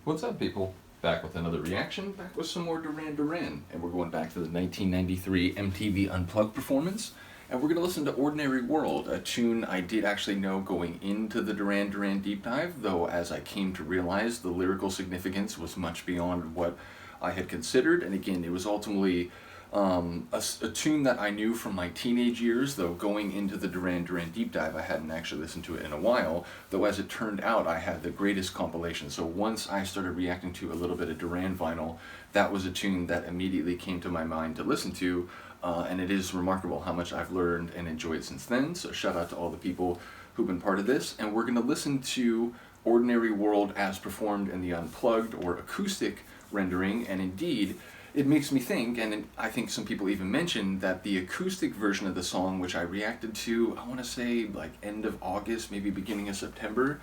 What's up, people? Back with another reaction, back with some more Duran Duran, and we're going back to the 1993 MTV Unplugged performance, and we're going to listen to Ordinary World, a tune I did actually know going into the Duran Duran deep dive, though as I came to realize the lyrical significance was much beyond what I had considered, and again, it was ultimately a tune that I knew from my teenage years, though going into the Duran Duran deep dive I hadn't actually listened to it in a while, though as it turned out I had the greatest compilation. So once I started reacting to a little bit of Duran vinyl, that was a tune that immediately came to my mind to listen to, and it is remarkable how much I've learned and enjoyed since then, so shout out to all the people who've been part of this, and we're going to listen to Ordinary World as performed in the Unplugged or acoustic rendering, and indeed, it makes me think, and I think some people even mentioned, that the acoustic version of the song, which I reacted to, I want to say like end of August, maybe beginning of September,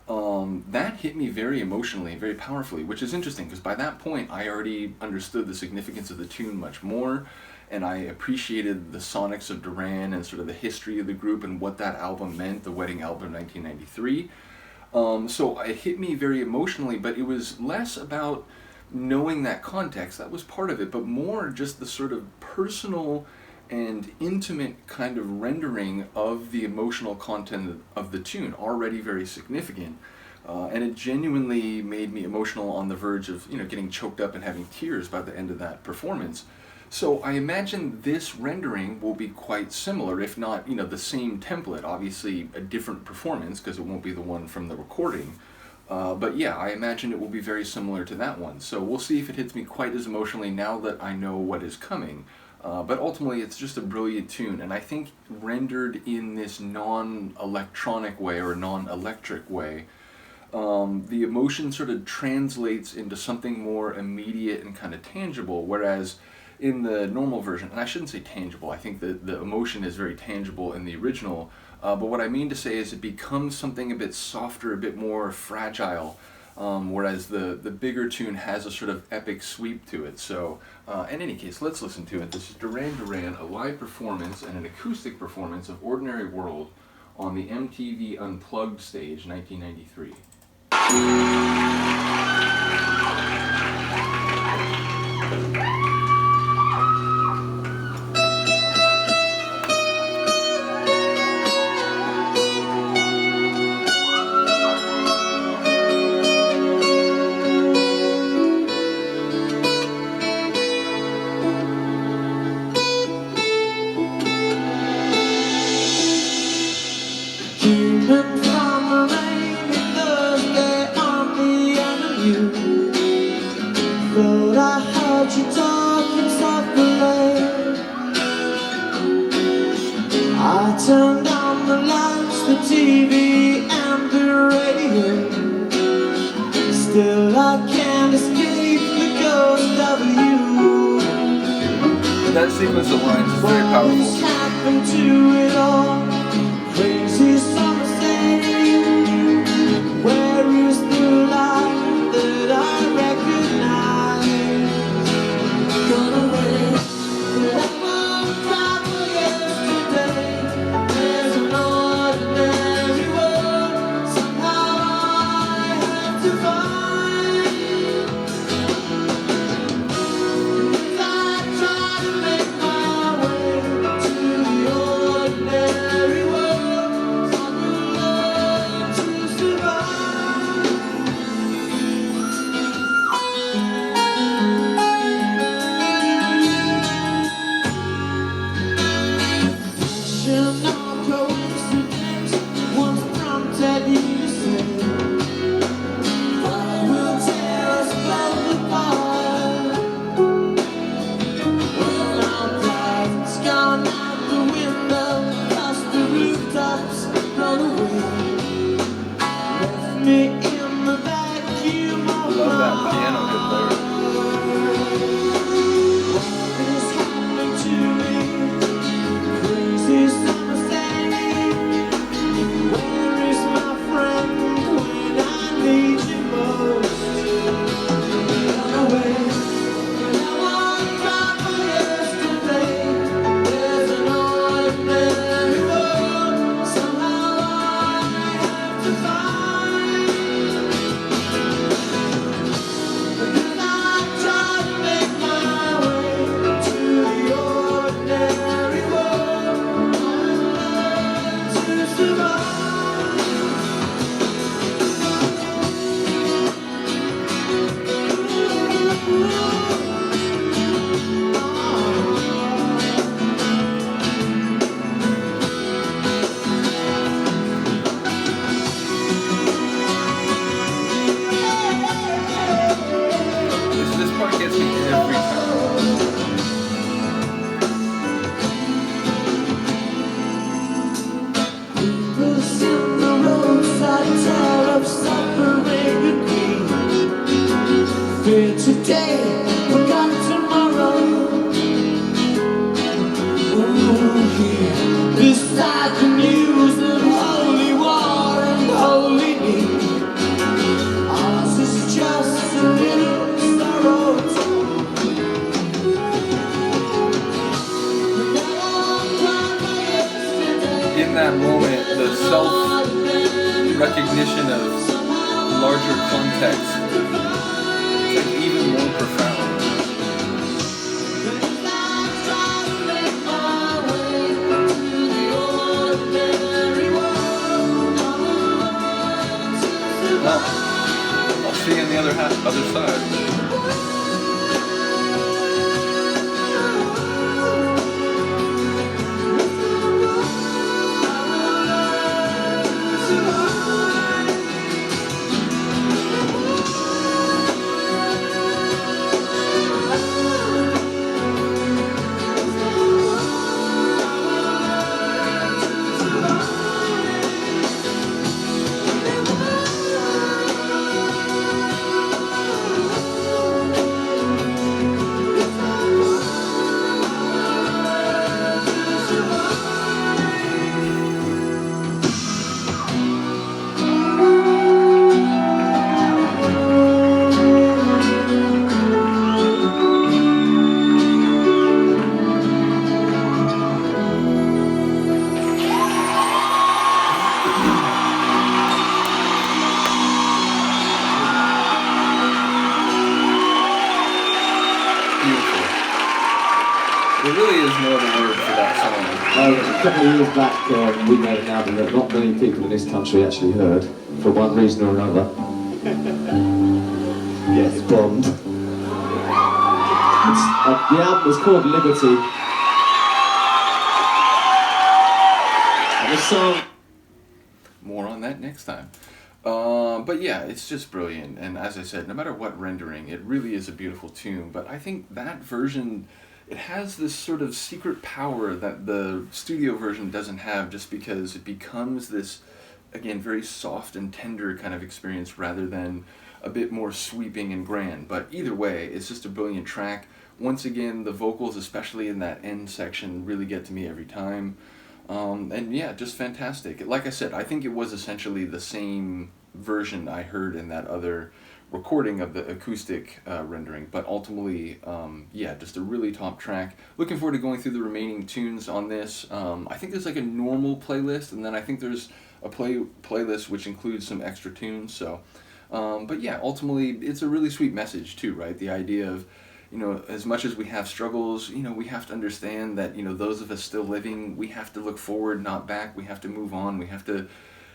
that hit me very emotionally, very powerfully, which is interesting because by that point I already understood the significance of the tune much more, and I appreciated the sonics of Duran and sort of the history of the group and what that album meant, the Wedding album 1993. So it hit me very emotionally, but it was less about knowing that context, that was part of it, but more just the sort of personal and intimate kind of rendering of the emotional content of the tune, already very significant. And it genuinely made me emotional on the verge of, getting choked up and having tears by the end of that performance. So I imagine this rendering will be quite similar, if not, the same template, obviously a different performance because it won't be the one from the recording. But yeah, I imagine it will be very similar to that one. So we'll see if it hits me quite as emotionally now that I know what is coming. But ultimately, it's just a brilliant tune, and I think rendered in this non-electronic way or non-electric way, the emotion sort of translates into something more immediate and kind of tangible, whereas in the normal version, and I shouldn't say tangible, I think that the emotion is very tangible in the original, but what I mean to say is it becomes something a bit softer, a bit more fragile, whereas the bigger tune has a sort of epic sweep to it. So in any case, let's listen to it. This is Duran Duran, a live performance and an acoustic performance of Ordinary World on the MTV Unplugged stage, 1993. Keeping from the rainy Thursday on the avenue, but I heard you talking softly. I turned on the lights, the TV and the radio. Still I can't escape the ghost of you. That sequence of lines is very powerful. What happened to it all? Crazy summer day. Where is the light that I recognize? Gone away. Let my cry for yesterday. There's an ordinary world somehow I have to find. As I try to make my way to the ordinary world, gets me every time. People's in the roadside tale of suffering and pain. Fear today, forgot tomorrow. Oh, yeah. This side the news of holy war and holy need. Ours is just a little sorrow too. In that moment, the self-recognition of larger context is like even more profound. Well, I'll see you on the other side. There really is no other word for that song. A couple of years back, we made an album that not many people in this country actually heard, for one reason or another. Yes, it bombed. The album was called Liberty. And the song... More on that next time. But yeah, it's just brilliant. And as I said, no matter what rendering, it really is a beautiful tune. But I think that version... It has this sort of secret power that the studio version doesn't have, just because it becomes this, again, very soft and tender kind of experience rather than a bit more sweeping and grand. But either way, it's just a brilliant track. Once again, the vocals, especially in that end section, really get to me every time. And yeah, just fantastic. Like I said, I think it was essentially the same version I heard in that other recording of the acoustic rendering, but ultimately, yeah, just a really top track. Looking forward to going through the remaining tunes on this. I think there's like a normal playlist, and then I think there's a playlist which includes some extra tunes. So, but yeah, ultimately, it's a really sweet message too, right? The idea of, you know, as much as we have struggles, you know, we have to understand that, you know, those of us still living, we have to look forward, not back. We have to move on. We have to,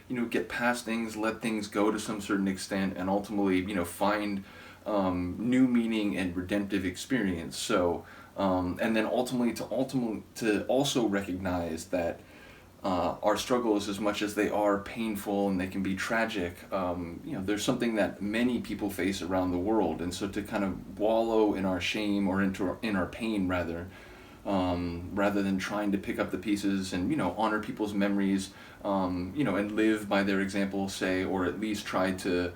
you know, get past things, let things go to some certain extent, and ultimately, you know, find new meaning and redemptive experience. So, and then ultimately to also recognize that our struggles, as much as they are painful and they can be tragic, you know, there's something that many people face around the world, and so to kind of wallow in our shame or in our pain rather than trying to pick up the pieces and, you know, honor people's memories, you know, and live by their example, say, or at least try to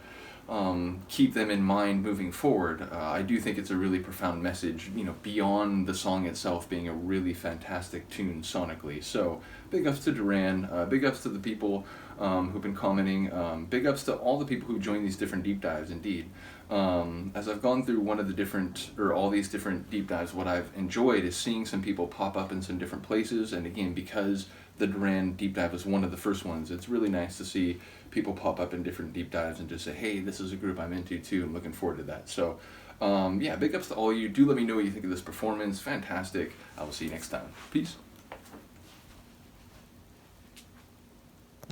keep them in mind moving forward. I do think it's a really profound message, you know, beyond the song itself being a really fantastic tune sonically. So big ups to Duran, big ups to the people who've been commenting, big ups to all the people who joined these different deep dives indeed. As I've gone through all these different deep dives, what I've enjoyed is seeing some people pop up in some different places, and again, because the Duran deep dive was one of the first ones, it's really nice to see people pop up in different deep dives and just say, hey, this is a group I'm into too, I'm looking forward to that. So yeah, big ups to all of you. Do let me know what you think of this performance. Fantastic. I will see you next time. Peace.